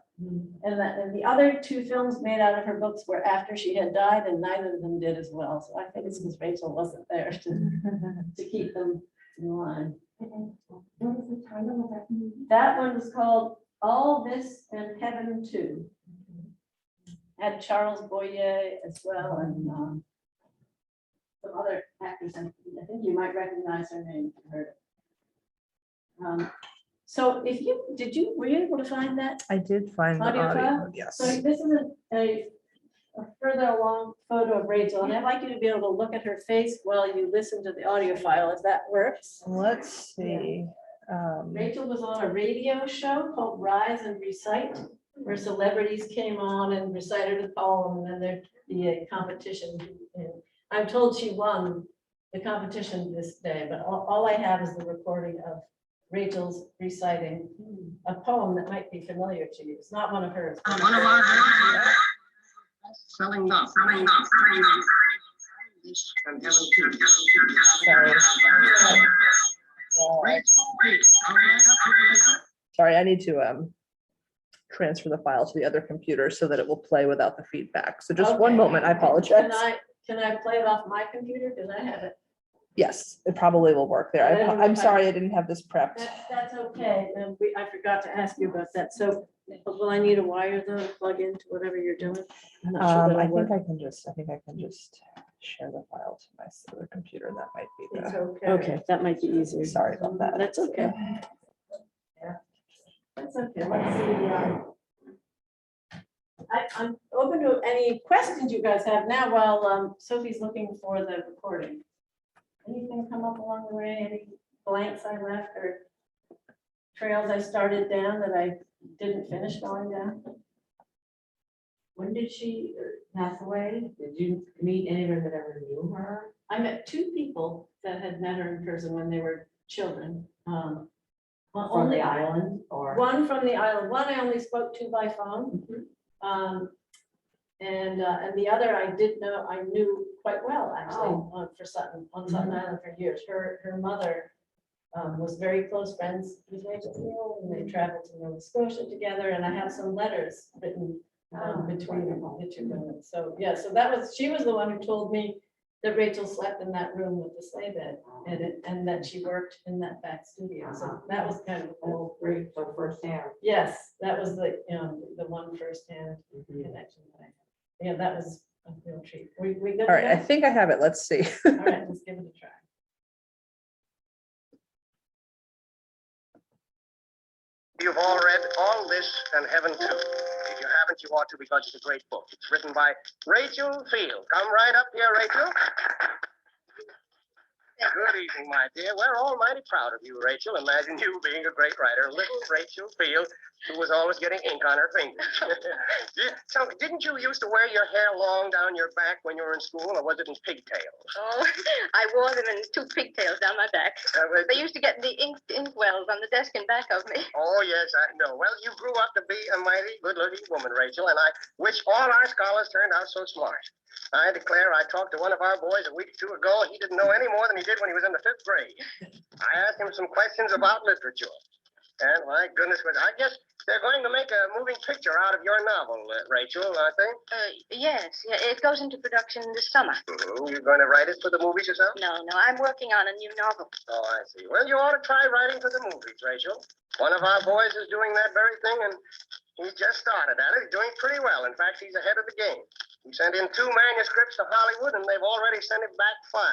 And the other two films made out of her books were after she had died, and neither of them did as well. So I think it's because Rachel wasn't there to keep them in line. What was the title of that movie? That one was called All This and Heaven Too. Had Charles Boyer as well, and some other actors. And I think you might recognize her name if you heard it. So were you able to find that? I did find the Audio audio, file? yes. So this is a further along photo of Rachel, and I'd like you to be able to look at her face while you listen to the audio file, if that works. Let's see. Rachel was on a radio show called Rise and Recite, where celebrities came on and recited a poem, and then there'd be a competition. And I'm told she won the competition this day, but all I have is the recording of Rachel's reciting a poem that might be familiar to you. It's not one of hers. One of our selling up. Sorry. Sorry, I need to transfer the file to the other computer so that it will play without the feedback. So just one Okay. moment, I apologize. Can I play it off my computer? Because I have it. Yes, it probably will work there. I don't know I'm if I- sorry I didn't have this prepped. That's okay. And I forgot to ask you about that. So will I need a wire though to plug into whatever you're doing? I'm not sure I that'll work. think I can just share the file to my other computer. That might be It's the, okay. Okay, that might be easier. sorry about that. That's okay. That's okay. Let's see. I'm open to any questions you guys have now while Sophie's looking for the recording. Anything come up along the way, any blanks I left or trails I started down that I didn't finish going down? When did she pass away? Did you meet anyone that ever knew her? I met two people that had met her in person when they were children. Well, From only the island or? one from the island, one I only spoke to by phone. And the other I did know, I knew quite well, actually, on Sutton Island for years. Her mother was very close friends with Rachel Field, and they traveled to Nova Scotia together, and I have some letters written between the two women. So, yeah, so she was the one who told me that Rachel slept in that room with the sleigh bed, and that she worked in that back studio. So that was kind of a cool. Great, so firsthand. Yes, that was the one firsthand connection that I had. Yeah, that was a real treat. We good? All right, I think I have it. Let's see. All right, let's give it a try. You've all read All This and Heaven Too. If you haven't, you ought to, because it's a great book. It's written by Rachel Field. Come right up here, Rachel. Good evening, my dear. We're all mighty proud of you, Rachel. Imagine you being a great writer. Little Rachel Field, who was always getting ink on her fingers. So, didn't you used to wear your hair long down your back when you were in school, or was it in pigtails? Oh, I wore them in two pigtails down my back. They used to get the ink wells on the desk in back of me. Oh, yes, I know. Well, you grew up to be a mighty good-looking woman, Rachel, and I wish all our scholars turned out so smart. I declare I talked to one of our boys a week or two ago, and he didn't know any more than he did when he was in the 5th grade. I asked him some questions about literature. And my goodness, I guess they're going to make a moving picture out of your novel, Rachel, aren't they? Yes, it goes into production this summer. You're going to write it for the movies yourself? No, I'm working on a new novel. Oh, I see. Well, you ought to try writing for the movies, Rachel. One of our boys is doing that very thing, and he's just started at it. He's doing pretty well. In fact, he's ahead of the game. He sent in 2 manuscripts to Hollywood, and they've already sent him back 5.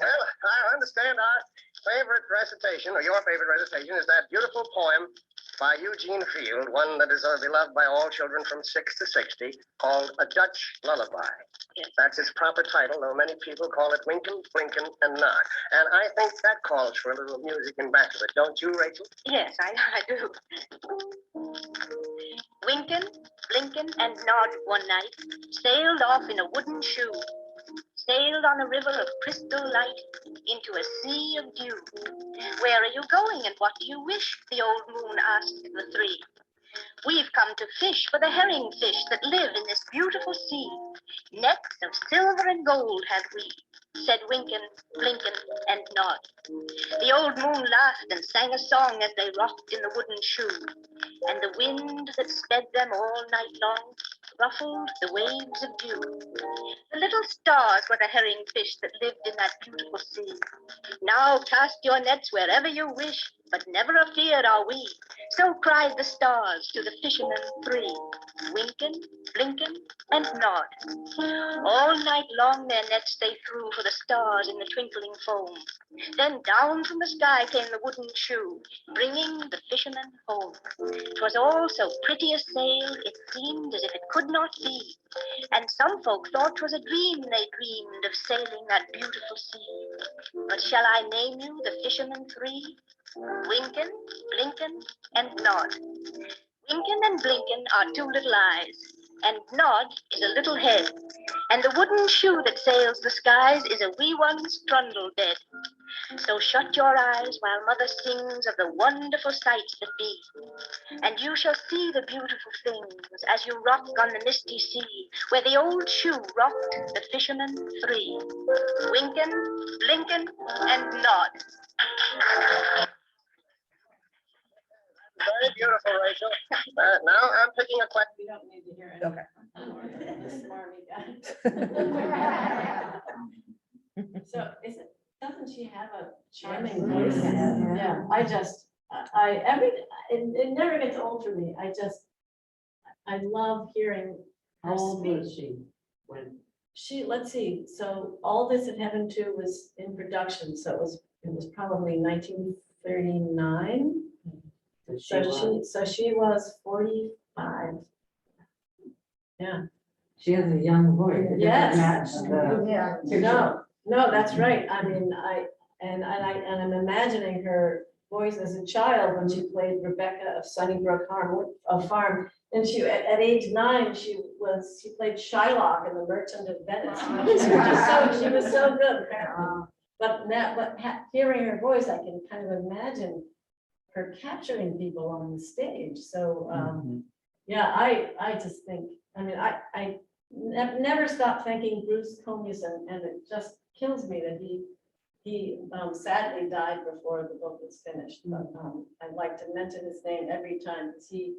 Well, I understand our favorite recitation, or your favorite recitation, is that beautiful poem by Eugene Field, one that is beloved by all children from 6 to 60, called A Dutch Lullaby. Yes. That's its proper title, though many people call it Winkin', Blinkin', and Nod. And I think that calls for a little music in back of it, don't you, Rachel? Yes, I do. Winkin', blinkin', and Nod one night sailed off in a wooden shoe, sailed on a river of crystal light into a sea of dew. Where are you going, and what do you wish? The old moon asked the 3. We've come to fish for the herring fish that live in this beautiful sea. Nets of silver and gold have we, said Winkin', Blinkin', and Nod. The old moon laughed and sang a song as they rocked in the wooden shoe, and the wind that sped them all night long ruffled the waves of dew. The little stars were the herring fish that lived in that beautiful sea. Now cast your nets wherever you wish, but never afeard are we. So cried the stars to the fishermen 3, Winkin', Blinkin', and Nod. All night long their nets they threw for the stars in the twinkling foam. Then down from the sky came the wooden shoe, bringing the fishermen home. 'Twas all so pretty a sail, it seemed as if it could not be. And some folk thought 'twas a dream they dreamed of sailing that beautiful sea. But shall I name you the fishermen 3? Winkin', Blinkin', and Nod. Winkin' and Blinkin' are 2 little eyes, and Nod is a little head, and the wooden shoe that sails the skies is a wee one's trundle bed. So shut your eyes while Mother sings of the wonderful sights that be, and you shall see the beautiful things as you rock on the misty sea, where the old shoe rocked the fishermen 3, Winkin', Blinkin', and Nod. Very beautiful, Rachel. Now I'm picking a question. We don't need to hear it. Okay. So doesn't she have a charming voice? Yeah, it never gets old for me. I love hearing her How old speak. was she when? Let's see, so All This in Heaven Too was in production, so it was probably 1939. So she was 45. Yeah. She has a young voice. It doesn't Yes. match the picture. No, that's right. I mean, I'm imagining her voice as a child when she played Rebecca of Sunnybrook Farm. And at age 9, she played Shylock in The Merchant of Venice. She was so good. But hearing her voice, I can kind of imagine her capturing people on the stage. So, yeah, I just think, I mean, I never stopped thanking Bruce Commuson, and it just kills me that he sadly died before the book was finished. But I'd like to mention his name every time, because he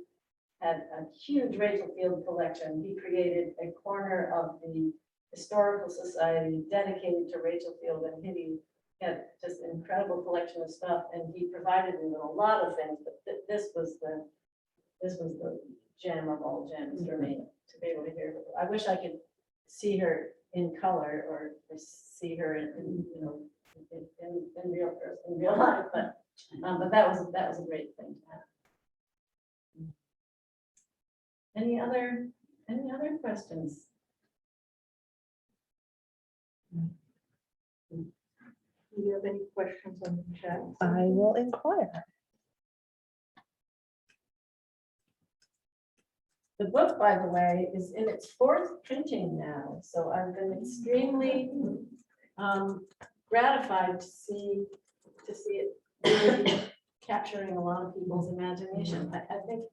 had a huge Rachel Field collection. He created a corner of the Historical Society dedicated to Rachel Field, and he had just an incredible collection of stuff, and he provided me with a lot of things, but this was the gem of all gems for me, to be able to hear her. I wish I could see her in color, or see her in real life, but that was a great thing to have. Any other questions? Do you have any questions on the chat? I will inquire. The book, by the way, is in its 4th printing now, so I've been extremely gratified to see it really capturing a lot of people's imagination. I think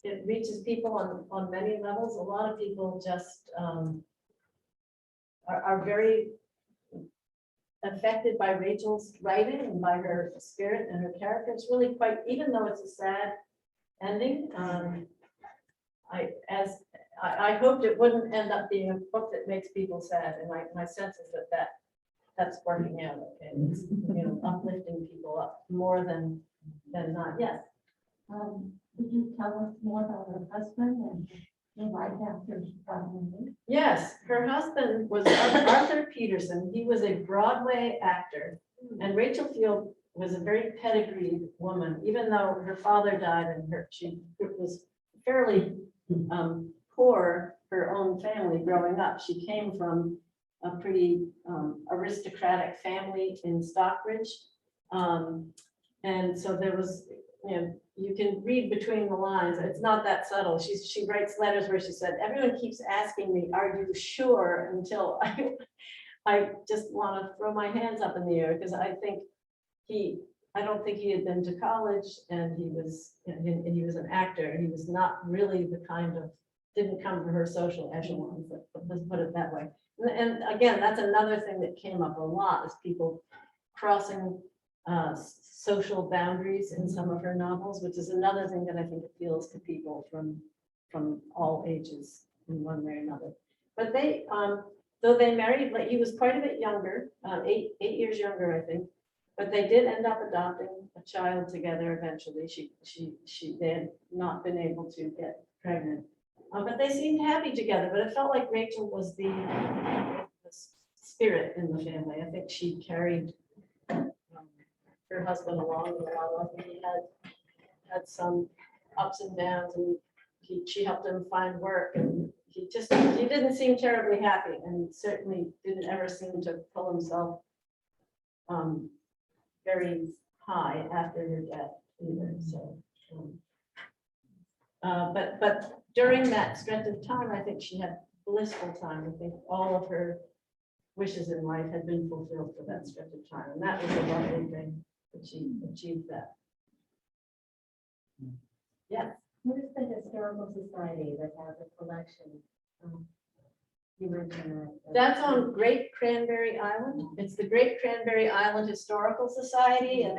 it reaches people on many levels. A lot of people just are very affected by Rachel's writing and by her spirit and her character. It's really quite, even though it's a sad ending, I hoped it wouldn't end up being a book that makes people sad, and my sense is that's working out okay. It's, uplifting people up more than not. Yes. Could you tell us more about her husband and your life after she got married? Yes, her husband was Arthur Peterson. He was a Broadway actor, and Rachel Field was a very pedigreed woman, even though her father died and she was fairly poor, her own family growing up. She came from a pretty aristocratic family in Stockbridge. And so there was, you can read between the lines. It's not that subtle. She writes letters where she said, everyone keeps asking me, are you sure? Until I just want to throw my hands up in the air, because I don't think he had been to college, and he was an actor. He was not really the kind of, didn't come from her social echelons, let's put it that way. And again, that's another thing that came up a lot, is people crossing social boundaries in some of her novels, which is another thing that I think appeals to people from all ages in one way or another. But they, though they married, like, he was quite a bit younger, 8 years younger, I think. But they did end up adopting a child together eventually. They had not been able to get pregnant, but they seemed happy together. But it felt like Rachel was the spirit in the family. I think she carried her husband along in a lot of ways. He had some ups and downs, and she helped him find work, and he didn't seem terribly happy, and certainly didn't ever seem to pull himself very high after her death either. So, but during that stretch of time, I think she had blissful time. I think all of her wishes in life had been fulfilled for that stretch of time, and that was a lovely thing that she achieved that. Yeah. What is the Historical Society that has a collection? You mentioned that. That's on Great Cranberry Island. It's the Great Cranberry Island Historical Society, and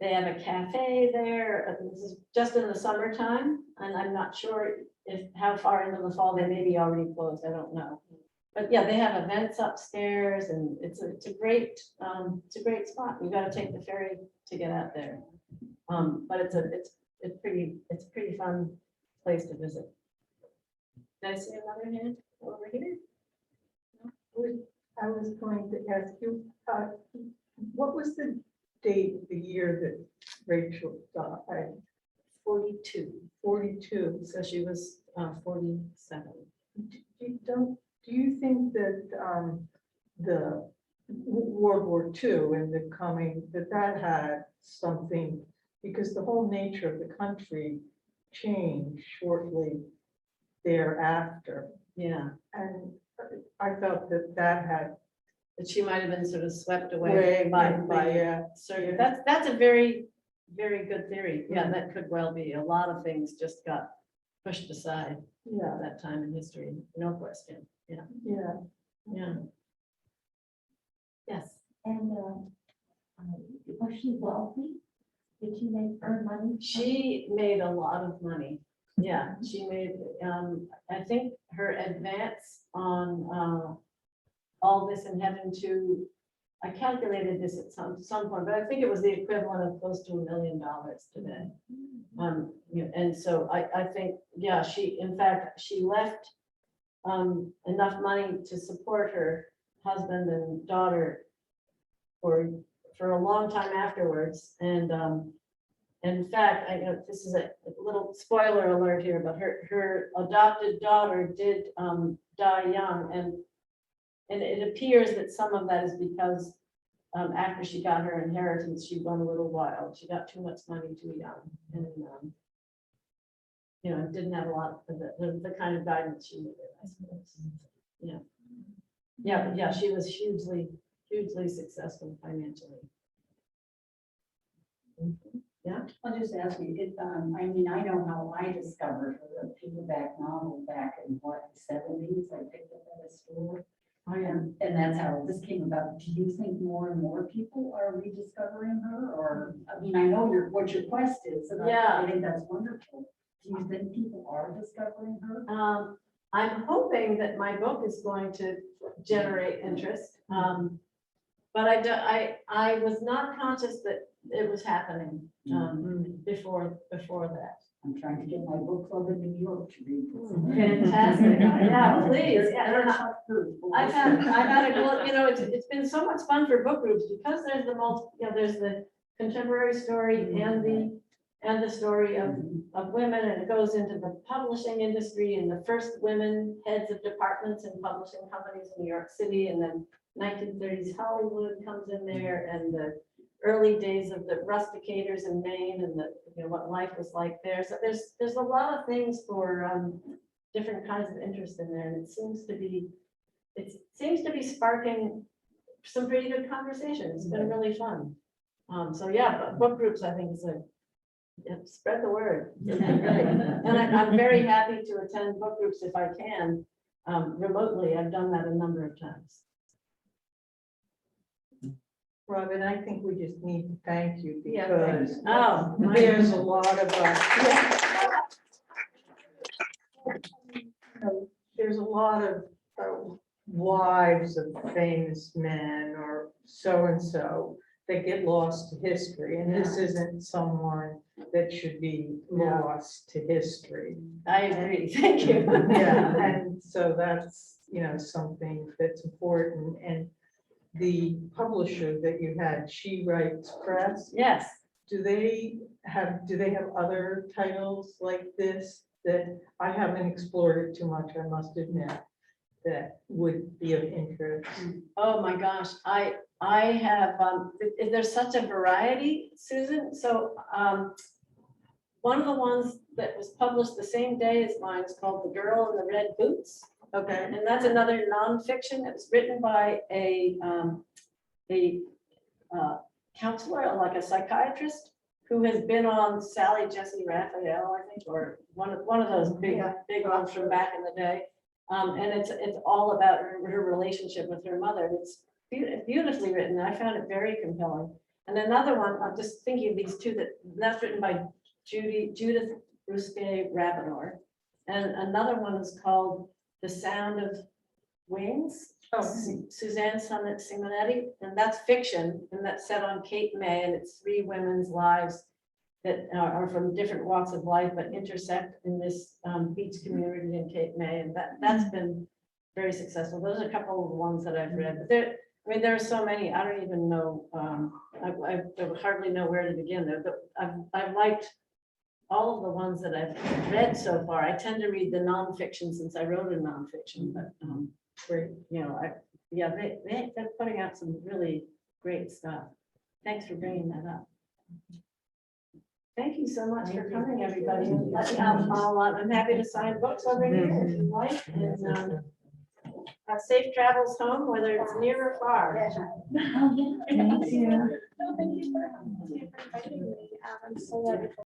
they have a cafe there. This is just in the summertime, and I'm not sure how far into the fall they may be already closed. I don't know. But yeah, they have events upstairs, and it's a great spot. You got to take the ferry to get out there. But it's a pretty fun place to visit. Did I see another hand over here? I was going to ask you, what was the date, the year that Rachel died? 42. 42. So she was 47. Do you think that World War II and the coming, that had something, because the whole nature of the country changed shortly thereafter. Yeah, And I felt that had but she might have been sort of swept away way by certain, that's a very, very good theory. Yeah, that could well be. A lot of things just got pushed aside yeah, at that time in history, no question. Yeah, yeah. yeah. Yes. And was she wealthy? Did she earn money? She made a lot of money. Yeah, she made, I think her advance on All This in Heaven too, I calculated this at some point, but I think it was the equivalent of close to $1 million today. And so I think, yeah, in fact, she left enough money to support her husband and daughter for a long time afterwards. And in fact, I know this is a little spoiler alert here, but her adopted daughter did die young, and it appears that some of that is because after she got her inheritance, she went a little wild. She got too much money too young, and didn't have a lot of the kind of guidance she needed, I suppose. Yeah, she was hugely successful financially. Yeah. I'll just ask you, I mean, I know how I discovered her, a paperback novel back in the 70s. I picked it at a store. And that's how this came about. Do you think more and more people are rediscovering her? Or, I mean, I know what your quest is, and Yeah. I think that's wonderful. Do you think people are discovering her? I'm hoping that my book is going to generate interest. But I was not conscious that it was happening before that. I'm trying to get my book club in New York to read. Fantastic. Yeah, please. They're Yeah. tough group. I've had it's been so much fun for book groups because there's there's the contemporary story and the story of women, and it goes into the publishing industry and the first women heads of departments and publishing companies in New York City, and then 1930s Hollywood comes in there, and the early days of the rusticators in Maine, and what life was like there. So there's a lot of things for different kinds of interest in there, and it seems to be sparking some pretty good conversation. It's been really fun. So yeah, but book groups, I think, spread the word. And I'm very happy to attend book groups if I can remotely. I've done that a number of times. Robin, I think we just need to thank you Yeah, because Oh, there's a lot of there's a lot of wives of famous men or so-and-so that get lost to history, and this isn't someone that should be lost to history. I agree. Thank you. Yeah, and so that's, something that's important. And the publisher that you had, She Writes Press, Yes. do they have other titles like this that I haven't explored it too much, I must admit, that would be of interest? Oh my gosh, I have, there's such a variety, Susan. So one of the ones that was published the same day as mine is called The Girl in the Red Boots. Okay. And that's another nonfiction. It was written by a counselor, like a psychiatrist, who has been on Sally Jesse Raphael, I think, or one of those big ones from back in the day. And it's all about her relationship with her mother. It's beautifully written. I found it very compelling. And another one, I'm just thinking of these two, that's written by Judith Brusquet Rabinor. And another one is called The Sound of Wings, Suzanne Simonetti, and that's fiction, and that's set on Cape May, and it's 3 women's lives that are from different walks of life, but intersect in this beach community in Cape May, and that's been very successful. Those are a couple of the ones that I've read, but there are so many, I don't even know, I hardly know where to begin there, but I've liked all of the ones that I've read so far. I tend to read the nonfiction since I wrote a nonfiction, but great, Yeah, they've been putting out some really great stuff. Thanks for bringing that up. Thank you so much for coming, everybody. I'm happy to sign books over here if you like, and safe travels home, whether it's near or far. Thank you. Thank you for inviting me. I'm so glad.